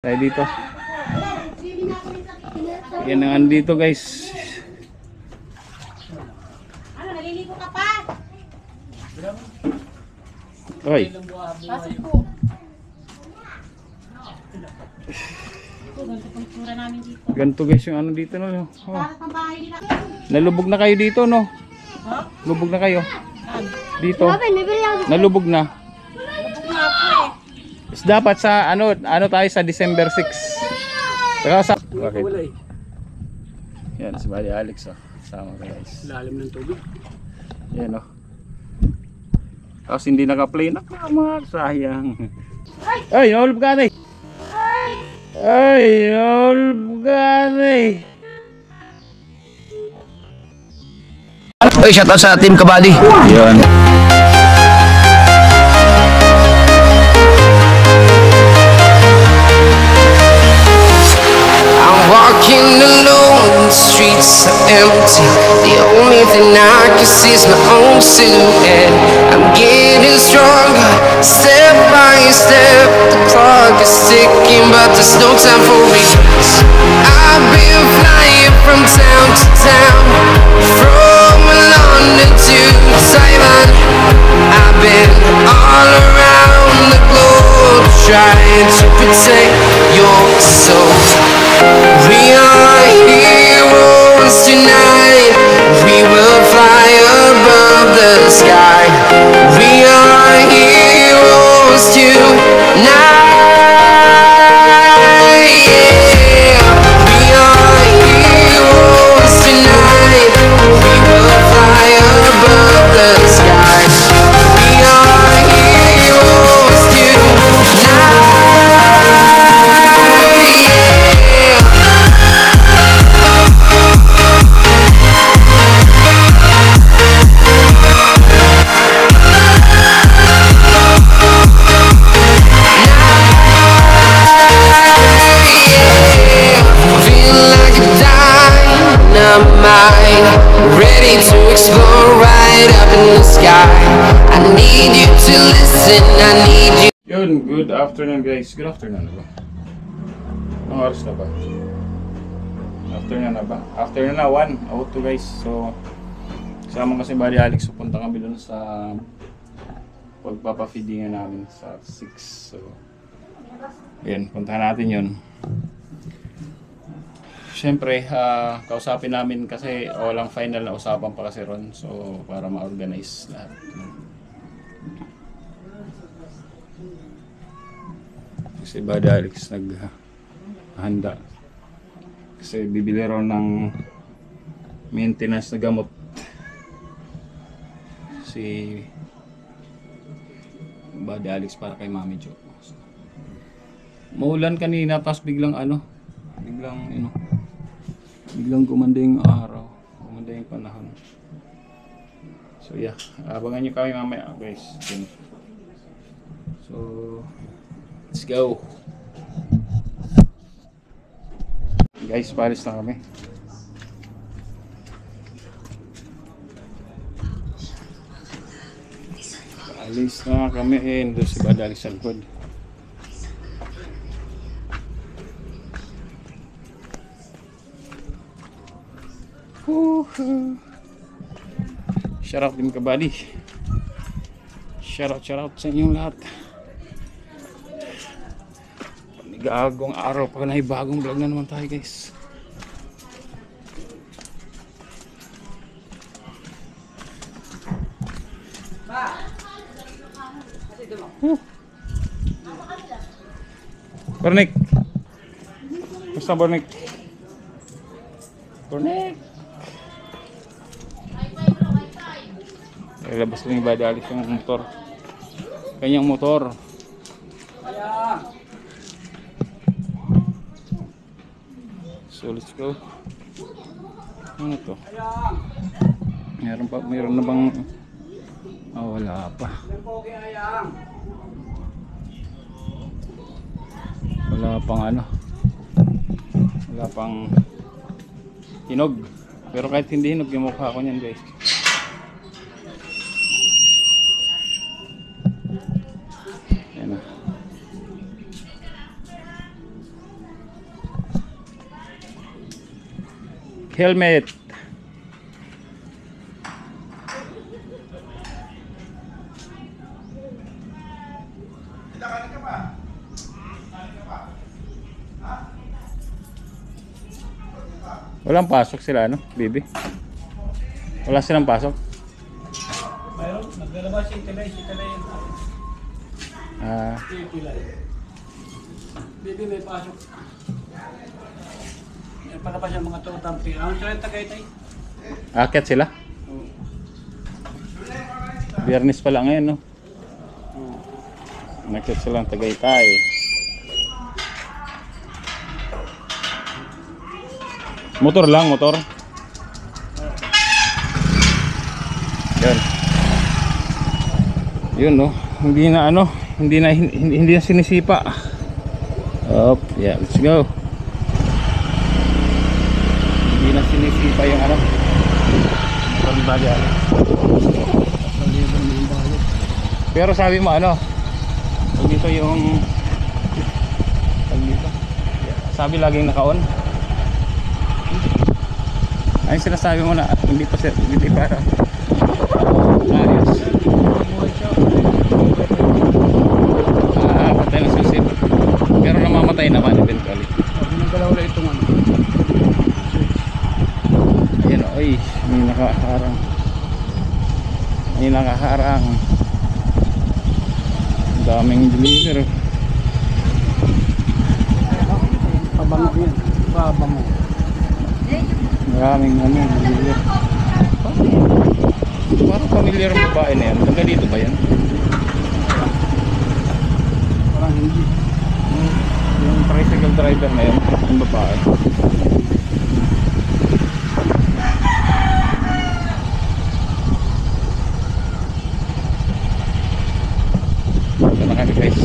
Tayo dito. Yan ang andito guys. Ano, naliligo ka pa? Oy. Pasok po. Ito, ganito pang tsura namin dito. Ganito guys yung ano dito no. Oh. Para pang bahay nila. Nalubog na kayo dito no. Ha? Lubog na kayo. Dito. Nalubog na. Lubog na po eh. Is dapat sa ano tayo sa December 6. Pero sa bakit? Yan si Buddy Alex oh. Sama guys. Lalim ng tubig. Yan oh. Tapos hindi naka-play na mga sayang. Ay, nahulog ka na eh. Ay, nahulog ka na eh. Oy, shout out sa Team Kabady. Yun. Walking alone, the streets are empty. The only thing I can see is my own silhouette. I'm getting stronger, step by step. The clock is ticking, but there's no time for regrets. I've been flying from town to town, from London to Taiwan. I've been all around the globe, trying to protect your soul. We are heroes tonight. We will fly above the sky. We are heroes tonight. Yeah. We are heroes tonight. We will fly above the sky. We are heroes tonight. Ready to explore right up in the sky. I need you to listen, I need you. Yun, good afternoon guys. Good afternoon na ba? Anong oras na ba? Afternoon na ba? Afternoon na, 1:02 guys. So, kasama kasi Buddy Alex. So, punta kami dun sa pagpapafeedingan namin sa 6. So, yun, puntahan natin yun. Siyempre, kausapin namin kasi walang final na usapan pa kasi ron. So, para ma-organize lahat. Kasi Buddy Alex naghahanda. Kasi bibili ron ng maintenance na gamot. Si Buddy Alex para kay Mami Jo. So, maulan kanina, tapos biglang biglang gumanda yung araw, gumanda yung panahon. So yeah, abangan nyo kami mamaya guys. So let's go guys, palis na kami. Palis na kami doon si Buddy Alex sa likod. Shout out din Kabady. Shout out sa inyong lahat. Panigagong araw pa na, bagong vlog na naman tayo guys. Bornik. Basta Bornik. Bornik. Labas lang yung Buddy Alex yung motor. Kanyang motor. So let's go. Ano to? Meron na bang wala pa. Wala pang ano. Wala pang hinog. Pero kahit hindi hinog yung mukha ko niyan guys. helmet. Walang pasok sila, ano, Bibi? Wala silang pasok? Mayroon, naglalabas si Tilay yun. Ah, Tilay. Bibi may pasok. May palabas yung mga tutampi. Ang sila Tagaytay. akit sila? Biyernes pa lang ngayon, no? Nakit silang Tagaytay. Motor lang, motor. Yan. Yun, no. Hindi na ano, hindi na sinisipa. Up, yeah, let's go. Hindi na sinisipa yung ano. Pambali. Pero sabi mo ano, pag dito yung pag dito, sabi laging naka-on. Ay sinasabi mo na hindi pa ayos. Patay na susit. Pero namamatay naman eventually. Nagalaw na itong ano. Ayun, oy, may nakaharang. May nakaharang. Daming deliver. Pabango yan. Pabango. Maraming ano, deliver. Parang familiar ang babae na yan. Taga dito ba yan? Parang hindi. Yung tricycle driver na yun, ang babae. Ito na kami guys.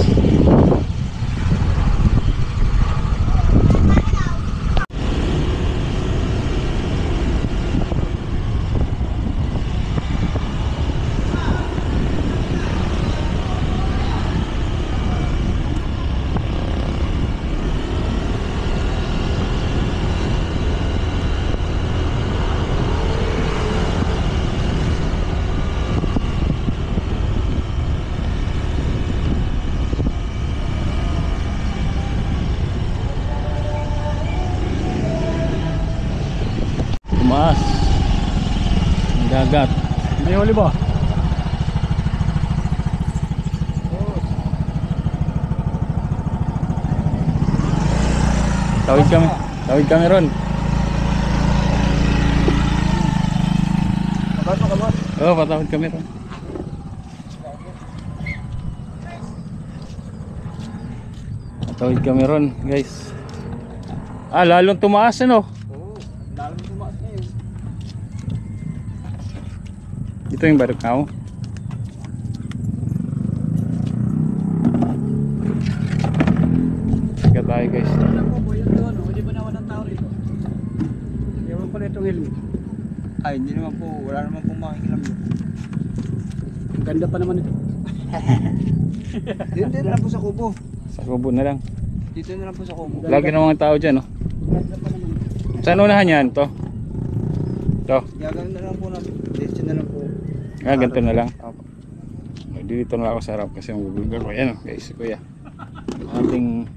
Tumaas ang dagat. Hindi huli ba? Tawid kami ron. Bato ka ba? Oo, patawid kami ron. Patawid kami ron guys. Lalong tumaas ano. Oo. Lalong tumaas na yun. Ito yung Barukao. Sige tayo guys. Alam mo po yun doon. Hindi ba naman ang tao rito? Ewan pala itong helmet. Ay, hindi naman po. Wala naman po makikilam yun. Ang ganda pa naman ito. Dito na lang po sa kubo. Sa kubo na lang. Dito na lang po sa kubo. Lagi ng mga tao dyan, no? Ganda pa naman. Saan unahan yan? To? To? Gagawin na lang po namin. Dito na lang po. Ganito na lang. Opo. Dito na lang ako sa harap kasi magugulo ko. Ayan, guys, kuya. Ating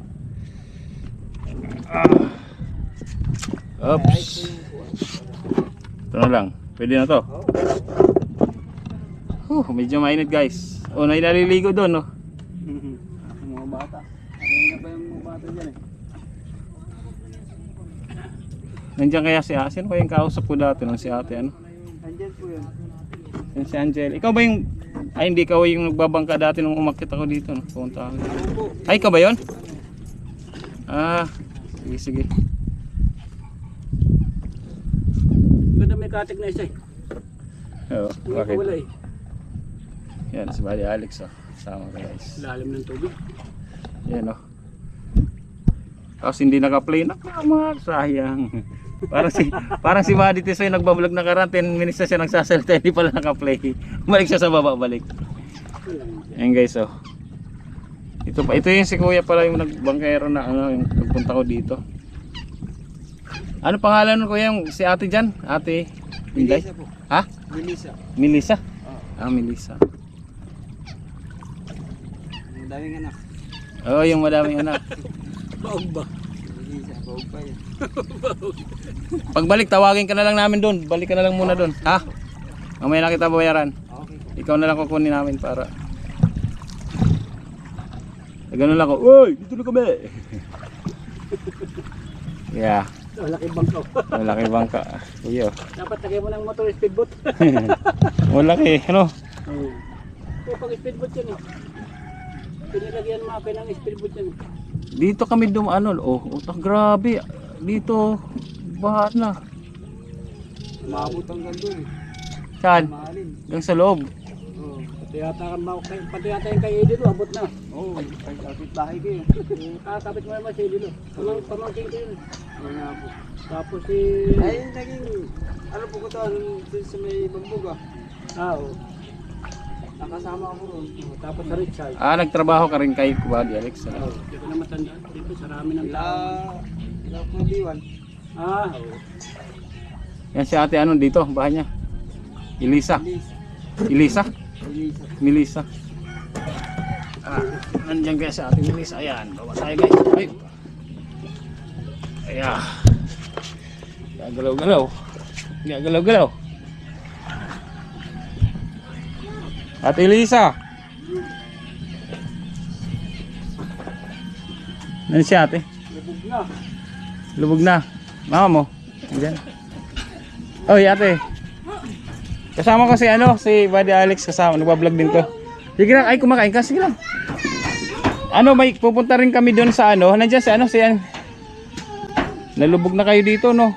oops. Ito na lang. Pwede na to. Medyo mainit guys. O, naliligo doon, no? Ang mga bata. Ano na ba yung mga bata dyan eh? Nandiyan kaya si Ate. Sino kaya yung kausap ko dati nung si Ate, ano? Andyan po yun. Yan si Angel. Ikaw ba yung... Ay, hindi ka yung nagbabangka dati nung umakyat ako dito, no? Pumunta ako. Ay, ikaw ba yun? Ah, sige, sige. Ganda may katik na isa eh. Oo, Hindi bakit? ko wala eh. Yan, si Buddy Alex, oh. Sama ka guys. Lalim ng tubig. Yan, oh. Tapos hindi naka-play. Nakamak, sayang. Parang si Buddy Tisoy nagbablog na karan 10 minutes na siya nagsasalita, hindi pala naka-play. Balik siya sa baba, balik. Ayan guys, oh. Ito yung si Kuya pala yung nagbangkero na ano, yung nagpunta ko dito. Ano pangalan nun kuya yung si ate dyan? Ate Inday? Melissa po. Ha? Melissa. Melissa? Oo. Ah, Melissa. Ang daming anak. Oo, yung madaming anak. Baog ba? Melissa, baog pa yan. Pagbalik, tawagin ka na lang namin doon. Balik ka na lang muna doon. Ha? Mamaya na kita bayaran. Okay po. Ikaw na lang kukunin namin para ganun lang ako. Uy, dito na kami. Yeah, Malaki bangkaw. malaki bangka. Kuya. Dapat lagay mo ng motor speedboat. Malaki, ano? Oo. So, pag speedboat yan eh. Pinilagyan mo apel ng speedboat yan eh. Dito kami dumaan. Oh, grabe. Dito, baha na. Umabot hanggang doon. Saan? Mahalin. Hanggang sa loob. Oo. Pati yata yung kay Edilo, abot na. Oo. Kapit bahay kayo. Kakapit mo naman si Edilo. Pamangkin ko yun. Oo nga po. Tapos si... Ay, naging, ano po ko to, dun sa may bagbog ah. Oo. Nakasama ako ron. Tapos sa Richard. Nagtrabaho ka rin kay Kubadi Alex. Oo. Dito na matandaan. Dito sa rami ng Ila, tao. ila po diwan. Oo. Yan si ate ano dito, bahay niya. Elisa. Melissa. Elisa? Melissa. Melissa. Nandiyan guys si ate Melissa. Ayan, bawa tayo guys. Ay. Ayan. Gagalaw-galaw. Gagalaw-galaw. Ate Elisa. Nandiyan si ate. Lubog na. Lubog na. Mama mo. Nandiyan. Oy ate. Kasama ko si ano, si Buddy Alex kasama. Nagba-vlog din to. Sige lang, ay kumakain ka. Sige lang. Ano, may pupunta rin kami doon sa ano. Nandiyan si ano, si ano. Nalubog na kayo dito, no?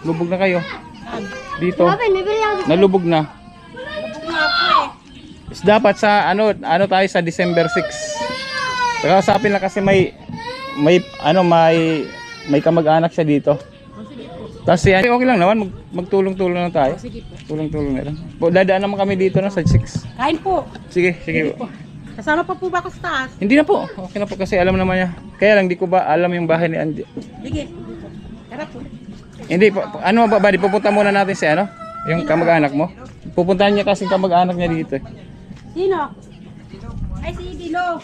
Lubog na kayo. Dito. Nalubog na. Is dapat sa ano tayo sa December 6. Kakausapin lang kasi may kamag-anak siya dito. Tapos yan, okay lang naman, magtulong-tulong lang tayo. Sige po. Tulong-tulong na lang. Dadaan naman kami dito na sa 6. Kain po. Sige po. Kasama pa po ba ako sa taas? Hindi na po. Okay na po kasi alam naman niya. Kaya lang di ko ba alam yung bahay ni Andy. Sige. Tara po. Hindi po. Ano ba, buddy? Pupunta muna natin si ano? Yung kamag-anak mo. Pupuntahan niya kasi kamag-anak niya dito. Sino? Ay, si Idilo.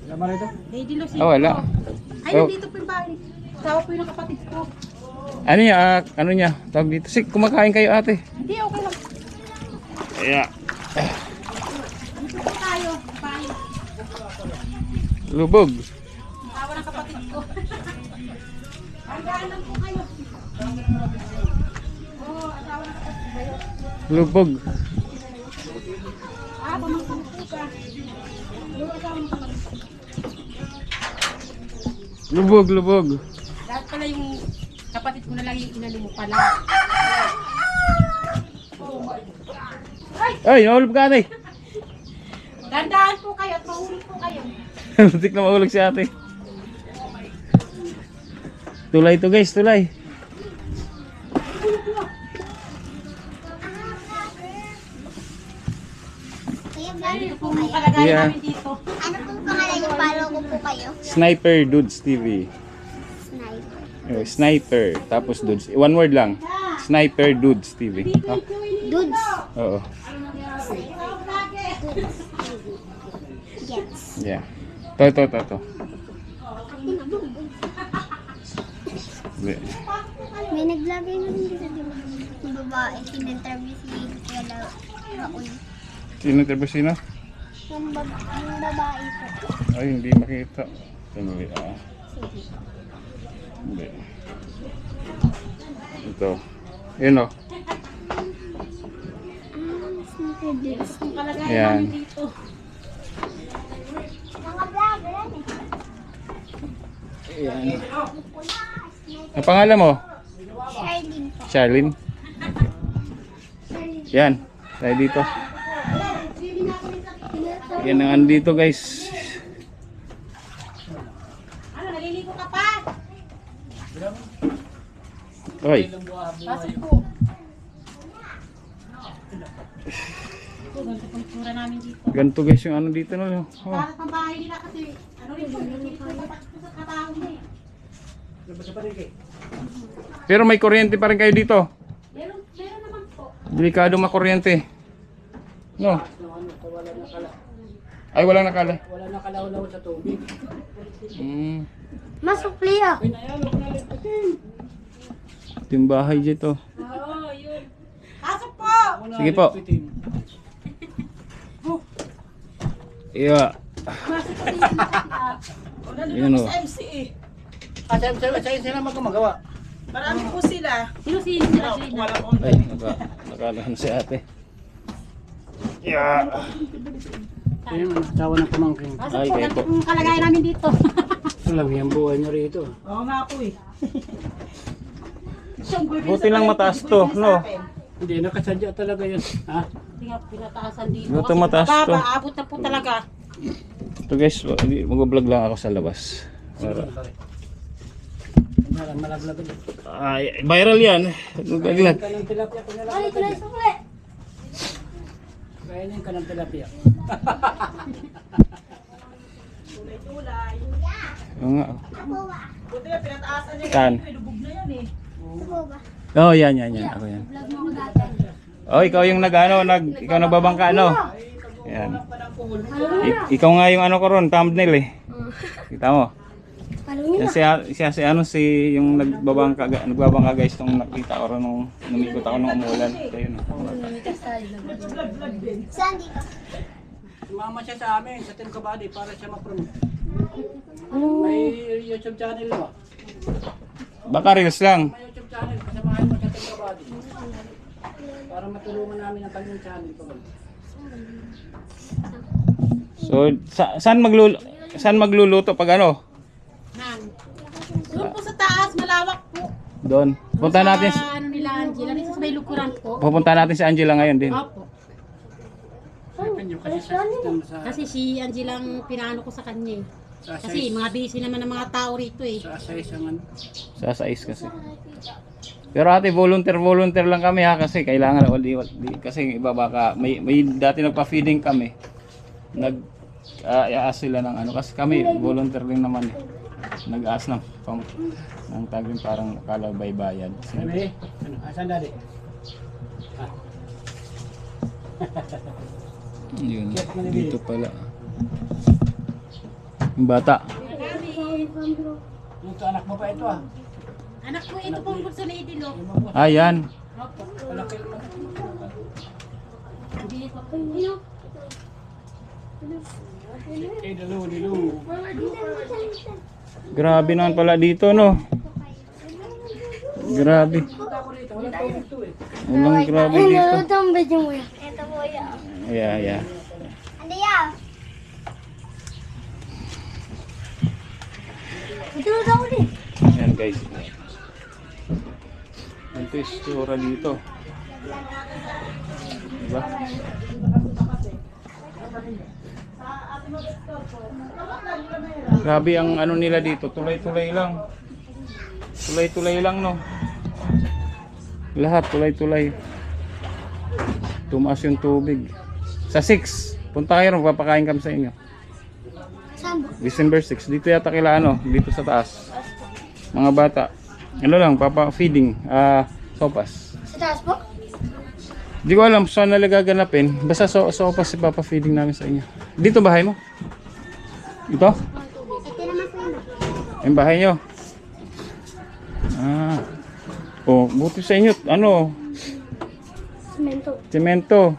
Wala ba rito? Si Idilo, si Oh, wala. Ay, Oh. nandito po yung bahay. Kasama po yung kapatid ko. Ano niya? Ano niya? Tawag dito. Sige, kumakain kayo ate. Hindi, okay lang. Yeah. Dito po tayo. Bahay. Lubog. Tawa ng kapatid ko. Hanggaan lang po kayo. Oo, asawa ng kapatid ko. Lubog. Pamangkin po ka. Yung asawa ng kapatid ko. Lubog. Lahat pala yung kapatid ko na lang yung inano mo pala. Oh my God. Ay, nahulog ka ate. Dandaan po kayo at mahulog po kayo. Muntik na mahulog si ate. Tulay to guys, tulay. Dito po yung kalagayan Yeah. namin dito. Ano pong pangalan yung follow ko po kayo? Sniper Dudes TV. Sniper. Sniper, tapos Dudes. One word lang. Sniper Dudes TV. Ah, Dudes. oo. Yes. Yeah. To. Hindi. May naglagay na rin dito yung babae. Sin-interview si Kuya Raul. Sino? Yung babae po. Ay, hindi makita. Sandali. Sige. Hindi. Ito. Yun o. Sniper Dudes. Yung kalagayan Yan. namin dito. Mga vlogger yan eh. Yan. Ang pangalan mo? Charlene po. Charlene. Yan. Tayo dito. Yan ang andito guys. Ano, naliligo ka pa? Oy. Pasok po. Ito, ganito pang tsura namin dito. Ganito guys yung ano dito no. Oh. Para pang bahay nila kasi, ano rin po, yung kapatid ko sa katao niya eh. Sa palengke. Pero may kuryente pa rin kayo dito. Meron naman po. Delikado makuryente. No? Wala na kala. Ay, wala nakala. Wala na kalaw-law sa tubig. Masukli ah. Ay, nayan, huwag na liputin. Ito yung bahay dito. Oo, yun. Pasok po! Huwag na Sige po. liputin. Yeah. Pasok po din yung makita. Yun o. Sa'yo sila magkumagawa. Marami po sila. Sino-sino sila sila? Ay, nakalahan si ate. Yeah. Ayun, asawa ng pamangkin. Pasok Ay, po, kayo ganito po. yung kalagayan namin dito. Ito lang yung buhay nyo rito. Oo nga po eh. Buti lang mataas to, no? Hindi, nakasadya talaga yun. Ha? Hindi nga pinataasan dito. Buti Kasi mataas to. baba, abot na po talaga. Ito guys, mag-vlog lang ako sa labas. Para... Malaglag yun. Ay, viral yan. Nagaglag. Kanang tilapia ko nila. Ito na yung sukli. Kaya niya yung kanang tilapia. Oo nga. Buti na pinataasan niya. Saan? May lubog na yan eh. Ito ba? Oh, yan. Ako yan. Vlog mo ako dati. Oh, ikaw yung ikaw nagbabangka, ano? Yan. Ikaw nga yung ano ko ron, thumbnail eh. Kita mo? Palungin Yan si yung nagbabangka guys, nung nakita ko ron nung numikot ako nung umulan. Ito yun. Saan dito? Sumama siya sa amin, sa Team Kabady, para siya ma-promote. May YouTube channel ba? Baka reels lang. May YouTube channel, kasamahan mo sa Team Kabady. Para matulungan namin ang kanyang channel. So, saan magluluto pag ano? Nan. Doon po sa taas, malawak po. Doon. Punta natin, Sa ano nila, Angela, dito sa may lukuran po. pupunta natin si Angela ngayon din. Opo. Kasi si Angela ang pinaano ko sa kanya eh. Kasi mga busy naman ng mga tao rito eh. Sa isa-isangan. Sa 6 kasi. Pero ate, volunteer lang kami ha, kasi kailangan kasi iba baka may dati nagpa-feeding kami. Nag-aas sila ng ano kasi kami volunteer din naman eh. Nag-aas ng tagin parang kalabay bayad. Sabi, ano, asan dali? Yun, dito pala. Yung bata. Ito anak mo pa ito ah. Anak ko, ito pong bulsa na idilo. Ah, yan. Opo. Malaki naman. Dito po. Dilu. Grabe naman pala dito, no? Grabe. Walang grabe dito. Ito ang video mo yan. Ito po yan. Yeah. Ano yan? Ito na daw ulit. Ayan guys. Ito yung istura dito. Diba? Grabe ang ano nila dito. Tulay-tulay lang. Tulay-tulay lang, no? Lahat tulay-tulay. Tumaas yung tubig. Sa 6. Punta kayo, magpapakain kami sa inyo. Saan ba? December 6. Dito yata kila ano, dito sa taas. Mga bata. Ano lang, papa-feeding. Sopas. Sa taas po? Hindi ko alam saan nila gaganapin. Basta sopas si papa-feeding namin sa inyo. Dito bahay mo? Ito? Ito naman po yun. Yung bahay nyo? Oh, buti sa inyo. Ano? Semento. Semento.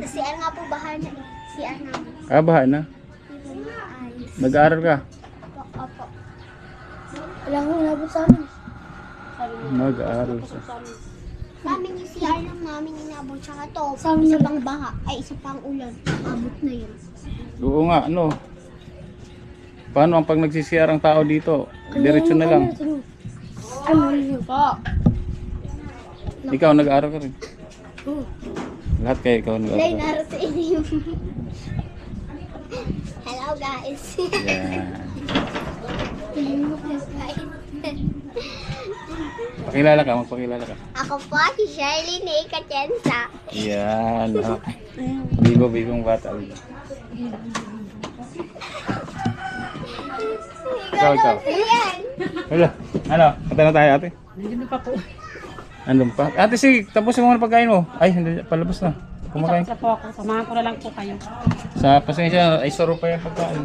Si Ar nga po bahay na eh. Si Ar namin. Bahay na. Ayos. Nag-aaral ka? Opo. Wala akong labot sa amin. Nag-aaral sa. Sa amin yung CR lang namin inabot. Tsaka to, isa pang baha. Ay, isa pang ulan. Abot na yun. Oo nga, ano? Paano ang pag nagsisiyar ang tao dito? Diretso na lang. Ano yun po? Ikaw, nag-aaral ka rin. Lahat kayo, ikaw Lay, nag-aaral. naro sa inyo. Hello guys. Yan. Hello guys. Pakilala ka, magpakilala ka. Ako po si Shirley na Ikatienza. Yan. Okay. Bigong bata. Ikaw. Hello. Ano? Kata na tayo ate. Nandun pa po. Andun pa. Ate sige, tapusin mo muna pagkain mo. Ay, hindi, palabas na. Kumakain. Tapos na po ako. Samahan ko na lang po kayo. Sa pasensya, ay saro pa yung pagkain.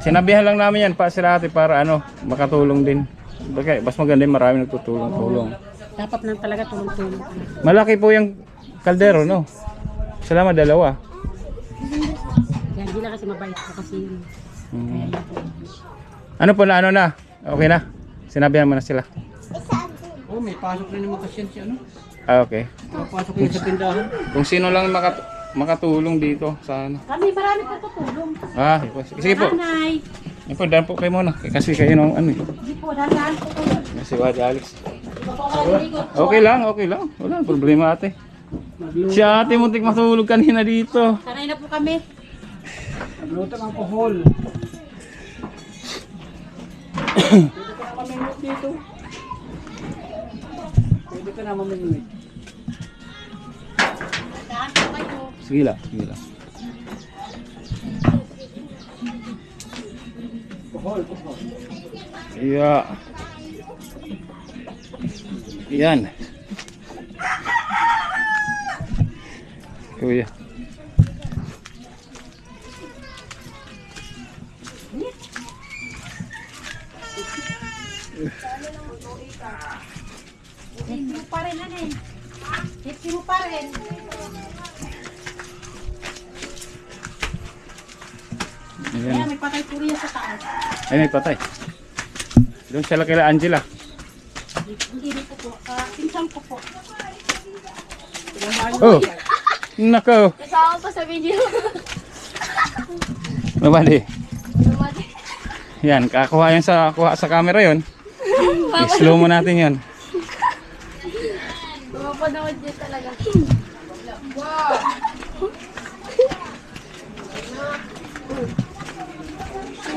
Sinabihan lang namin yan pa sila ate para ano, makatulong din. Bagay, mas maganda yung marami nagtutulong-tulong. Dapat lang talaga tulong-tulong. Malaki po yung kaldero, no? Salamat, dalawa. Kaya hindi lang kasi mabait po kasi yun. Hmm. Ano po na, ano na? Okay na? Sinabihan mo na sila. Oh, may pasok na naman kasi yan si ano. Ah, okay. Papasok yun sa tindahan. Kung sino lang makatulong dito sa ano. Kami marami po tutulong. Ah, sige po. Nanay. Yan po, daan po kayo muna. Kasi kayo nung ano eh. Hindi po, dahan po kayo. Si Wadi Alex. Hindi po ako naliligo. Okay lang. Wala problema ate. Si ate muntik matulog kanina dito. Sanay na po kami. Nagluto ng pohol. Pwede ka na mamimit dito. Pwede ka na mamimit. Dahan po kayo. Sige lang. Pohol. Yeah. Yan. Kuya. Hit mo pa rin, ano eh. Hit mo pa rin. Kaya Ayan. may patay puriya sa taas. Ay, may patay. Doon sila kila Angela. Hindi rin po po. Pinsang po po. Oh! Nako! Kasama pa sa video. Mabali. Yan, kuha sa camera yon. I-slow mo natin yon. Mapanood din talaga.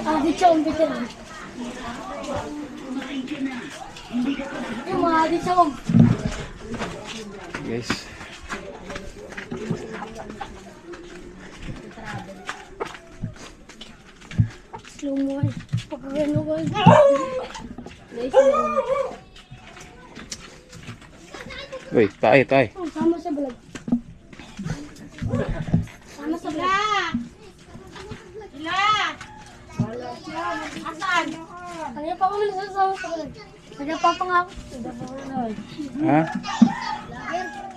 Adi chong bitin. Yung mga adi chong. Guys. Slow mo. Pagkagano ko. Uy, tayo. Sama sa vlog. Sama sa vlog. Asan? Kaya pa kami nasasama sa vlog. Kaya pa pangako. Kaya pa kami. Ha?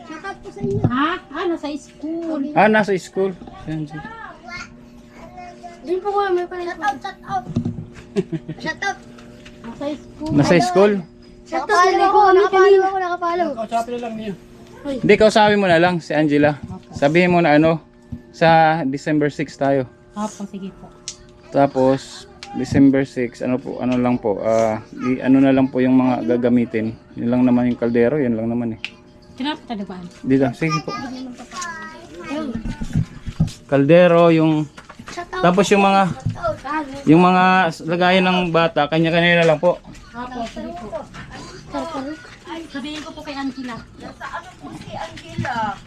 Shout out po sa inyo. Ha? Nasa school. Ah, nasa school. Yan, sige. Doon po kami may pala. Shout out. Shout out. Nasa school. Nasa school? Shout out. Nakapalo. Kausapin na lang niyo. Hindi, kausapin mo na lang si Angela. Sabihin mo na ano, sa December 6 tayo. Opo, sige po. Tapos, December 6, ano lang po, ano na lang po yung mga gagamitin. Yun lang naman yung kaldero, yun lang naman eh. Kinapit na ba? Dito, sige po. Kaldero, yung, tapos yung mga lagayan ng bata, kanya-kanya na lang po. Opo, sige po. Sabihin ko po kay Angela. Nasa ano po si Angela?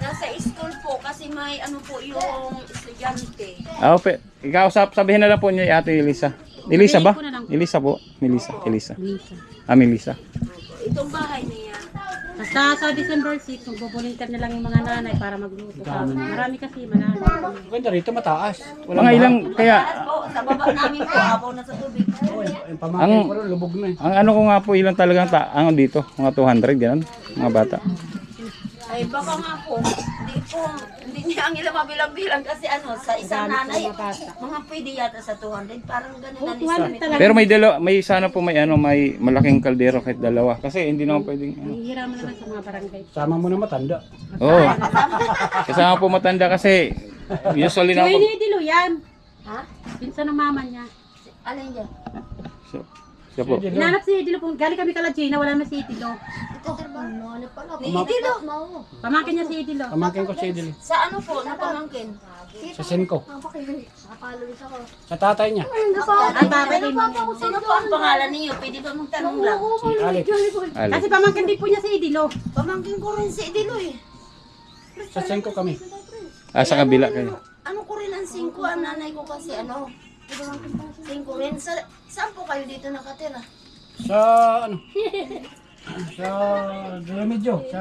Nasa school po kasi may ano po yung estudyante. Ikaw, sabihin na lang po niya Ate Elisa. Elisa ba? Sabihin ko na lang. Elisa po. Elisa. Lisa. Melissa. Itong bahay niya. Basta sa December 6, magbo-volunteer na lang yung mga nanay para magluto. Marami kasi mananay. Maganda rito mataas. Mga ilang, kaya, Po, sa baba namin po, abaw na sa tubig. Yung pamangkin ko rin, lubog na eh. ang ano ko nga po, ilang talagang ano dito, mga 200, ganun, mga bata. Ay baka nga po, hindi niya ang ilang mabilang-bilang kasi ano, sa isang nanay, mga pwede yata sa 200, parang ganun na ni talaga. Pero may sana po may malaking kaldero kahit dalawa. Kasi hindi naman pwedeng, Hihiraman naman sa mga barangay. Sama mo na matanda. Oo. Kasama po matanda kasi, usually na Si Winnie Dilo yan. Ha? Pinsan ng mama niya. Alin dyan? Siya po. Hinanap si Dilo po. Galing kami kala Gina, wala na si Dilo. Ni Idilo. Pamangkin niya si Dilo. Pamangkin ko si Idil. Sa ano po, napamangkin? Sa Senko. Nakapalo rin ako. Sa tatay niya. Ang tatay din mo. Sino po ang pangalan niyo? Pwede ba magtanong lang? Si Alex. Ali. Kasi pamangkin din po niya si Dilo. Pamangkin ko rin si Idilo eh. Sa Senko kami. Sa kabila kayo. Ano ko rin ang 5, ang nanay ko kasi ano, 5 rin. Saan po kayo dito nakatira? Sa ano? Sa Remedyo. Sa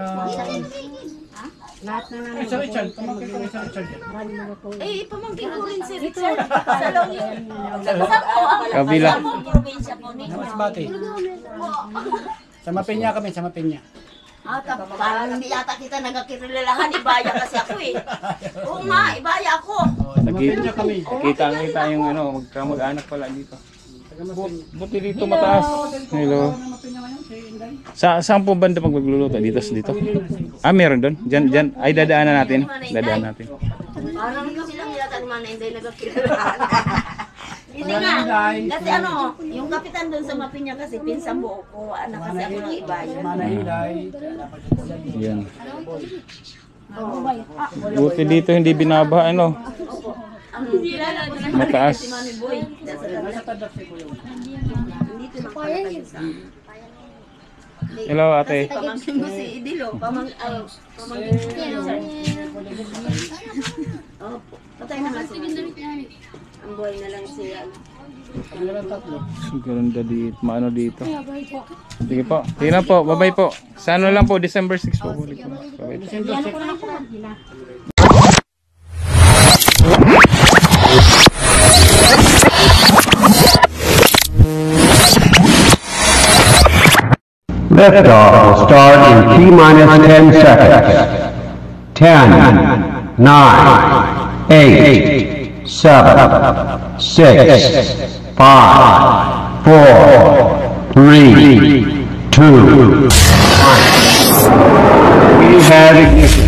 Lahat na namin. Sa Richard. Pamangkin ko rin sa Richard. Eh, pamangkin ko rin si Richard. Sa Longyo. Saan po ang Kabila. saan po ang probinsya po ninyo? Masbate. Sa Mapenya kami, sa Mapenya. Parang hindi yata kita nagkakilalahan. Ibaya kasi ako eh. Oo nga, ibaya ako. Sa Mapenya kami. Kita yung ano, magkamag-anak pala dito. Buti dito mataas. Hello. Saan po banda pag magluluto? Dito. Meron doon. Diyan. Ay, dadaanan natin. Parang hindi silang yata ni Mana Inday nagkakilalahan. Hindi nga. Kasi ano, yung kapitan doon sa Mapenya kasi pinsan buo ko. Anak kasi ako ng ibaya. Manahinday. Yan. Buti dito hindi binaba ano. Ang kilala ko na Mataas. si Mami Boy. Nasa tadak si Kuya. Dito lang pala kayo sa amin. Hello ate. Pamangkin mo si Idilo. Pamangkin mo Oh, patay na lang si Mami. Ang boy na lang siya. Ganda dito. Maano dito. Sige po. Sige lang po. Bye-bye po. Sa ano lang po. December 6 po. Bye-bye. Yan ko lang po nila. Liftoff will start in T-minus 10 seconds. 10, 9, 8, 7, 6, 5, 4, 3, 2, 1. We have ignition.